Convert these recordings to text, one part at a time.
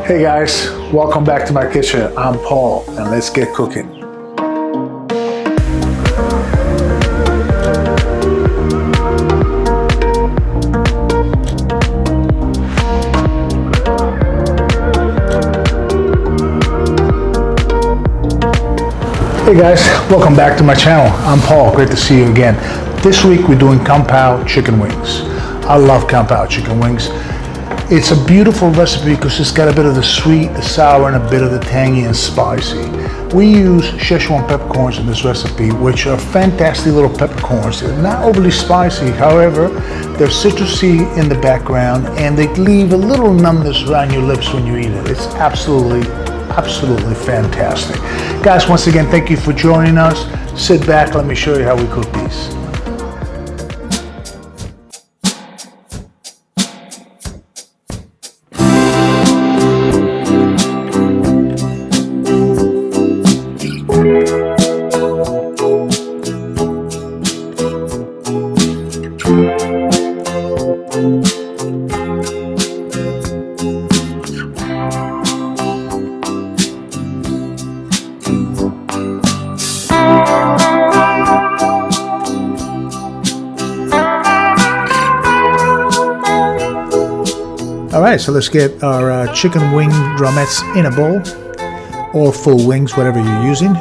Hey guys, welcome back to my kitchen. I'm Paul and let's get cooking. Hey guys, welcome back to my channel. I'm Paul, great to see you again. This week we're doing Pow Chicken Wings. I love Pow Chicken Wings. It's a beautiful recipe because it's got a bit of the sweet, the sour, and a bit of the tangy and spicy. We use Sichuan peppercorns in this recipe, which are fantastic little peppercorns. They're not overly spicy, however, they're citrusy in the background and they leave a little numbness around your lips when you eat it. It's absolutely fantastic. Guys, once again, thank you for joining us. Sit back, let me show you how we cook these. Alright, so let's get our chicken wing drumettes in a bowl, or full wings, whatever you're using.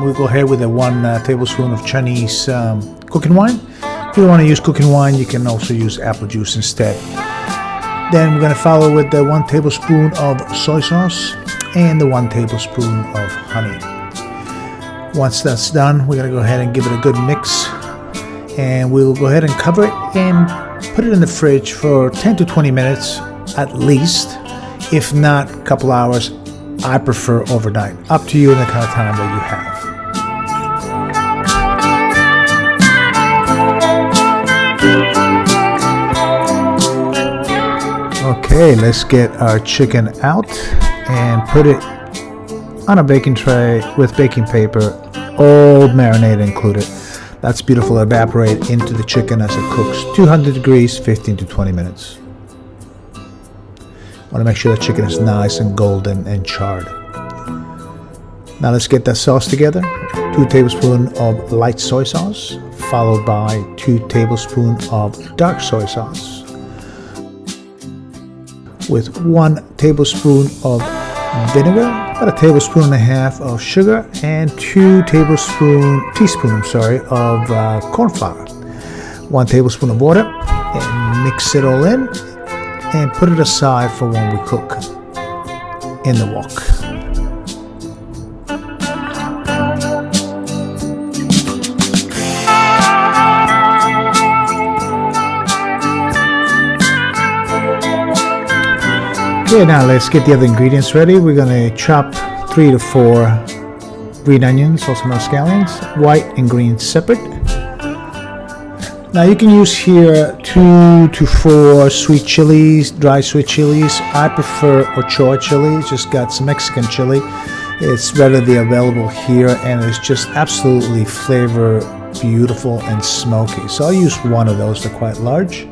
We'll go ahead with a 1 tablespoon of Chinese cooking wine. If you don't want to use cooking wine, you can also use apple juice instead. Then we're going to follow with the 1 tablespoon of soy sauce and the 1 tablespoon of honey. Once that's done, we're going to go ahead and give it a good mix. And we'll go ahead and cover it and put it in the fridge for 10 to 20 minutes at least. If not, a couple hours. I prefer overnight. Up to you and the kind of time that you have. Okay, let's get our chicken out and put it on a baking tray with baking paper, all marinade included. That's beautiful. Evaporate into the chicken as it cooks. 200 degrees, 15 to 20 minutes. Want to make sure the chicken is nice and golden and charred. Now let's get that sauce together. 2 tablespoons of light soy sauce, followed by 2 tablespoons of dark soy sauce, with 1 tablespoon of vinegar, about 1.5 tablespoons of sugar, and 2 teaspoons of corn flour. 1 tablespoon of water, and mix it all in and put it aside for when we cook in the wok. Okay, now let's get the other ingredients ready. We're going to chop 3 to 4 green onions, also known as scallions, white and green separate. Now you can use here 2 to 4 sweet chilies, dry sweet chilies. I prefer Ochoa chili. It's just got some Mexican chili. It's readily available here and it's just absolutely flavor beautiful and smoky. So I'll use 1 of those. They're quite large.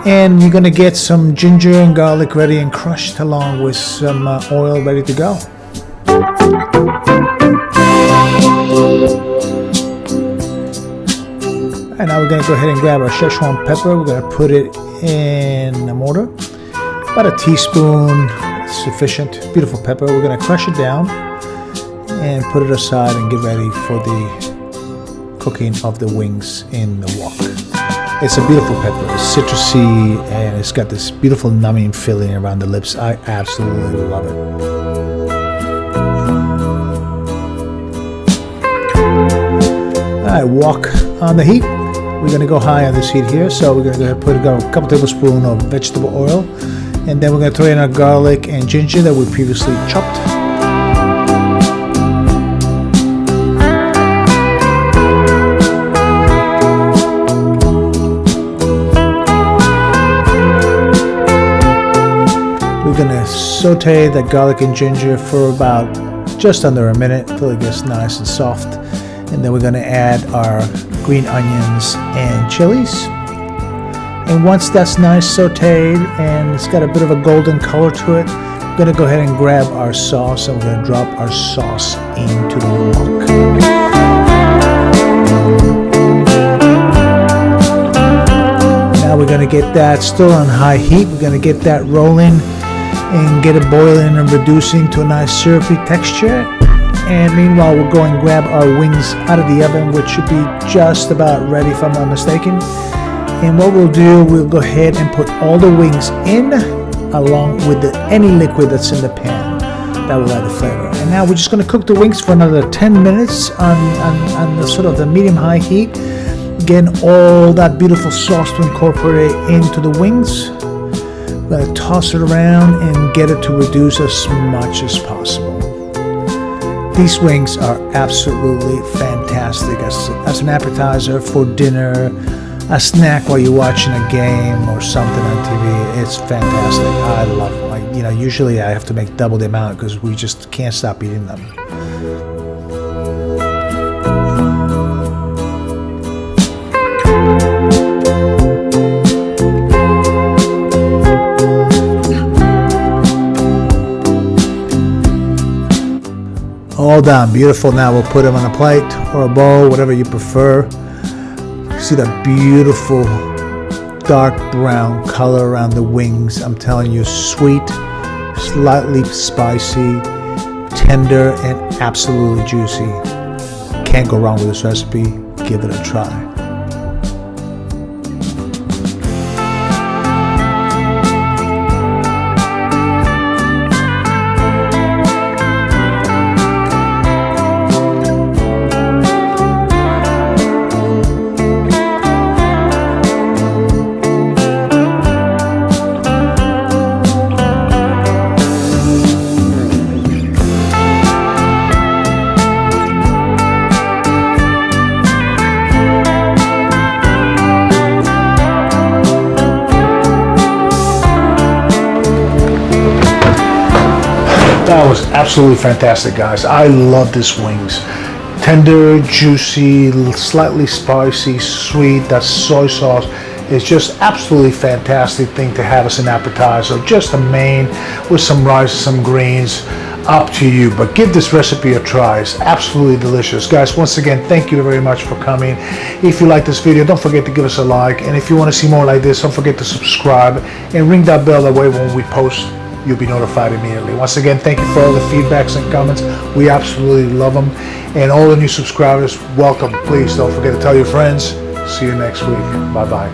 And you're going to get some ginger and garlic ready and crushed, along with some oil ready to go. And now we're going to go ahead and grab our Sichuan pepper. We're going to put it in a mortar. About 1 teaspoon, sufficient. Beautiful pepper. We're going to crush it down and put it aside and get ready for the cooking of the wings in the wok. It's a beautiful pepper. It's citrusy and it's got this beautiful numbing feeling around the lips. I absolutely love it. Alright, wok on the heat. We're going to go high on this heat here, so we're going to put a couple tablespoons of vegetable oil, and then we're going to throw in our garlic and ginger that we previously chopped. We're going to saute the garlic and ginger for about just under a minute until it gets nice and soft. And then we're going to add our green onions and chilies. And once that's nice sauteed and it's got a bit of a golden color to it, we're going to go ahead and grab our sauce and we're going to drop our sauce into the wok. Now we're going to get that still on high heat. We're going to get that rolling and get it boiling and reducing to a nice syrupy texture. And meanwhile, we'll go and grab our wings out of the oven, which should be just about ready if I'm not mistaken. And what we'll do, we'll go ahead and put all the wings in along with any liquid that's in the pan. That will add the flavor. And now we're just going to cook the wings for another 10 minutes on the sort of the medium-high heat. Getting all that beautiful sauce to incorporate into the wings. We're going to toss it around and get it to reduce as much as possible. These wings are absolutely fantastic as an appetizer for dinner, a snack while you're watching a game or something on TV. It's fantastic. I love them. Usually I have to make double the amount because we just can't stop eating them. All done. Beautiful. Now we'll put them on a plate or a bowl, whatever you prefer. See that beautiful dark brown color around the wings. I'm telling you, sweet, slightly spicy, tender, and absolutely juicy. Can't go wrong with this recipe. Give it a try. That was absolutely fantastic, guys. I love these wings. Tender, juicy, slightly spicy, sweet. That soy sauce is just absolutely fantastic thing to have as an appetizer. Just a main with some rice, some greens. Up to you, but give this recipe a try. It's absolutely delicious. Guys, once again, thank you very much for coming. If you like this video, don't forget to give us a like. And if you want to see more like this, don't forget to subscribe and ring that bell. That way when we post, you'll be notified immediately. Once again, thank you for all the feedbacks and comments. We absolutely love them. And all the new subscribers, welcome. Please don't forget to tell your friends. See you next week. Bye-bye.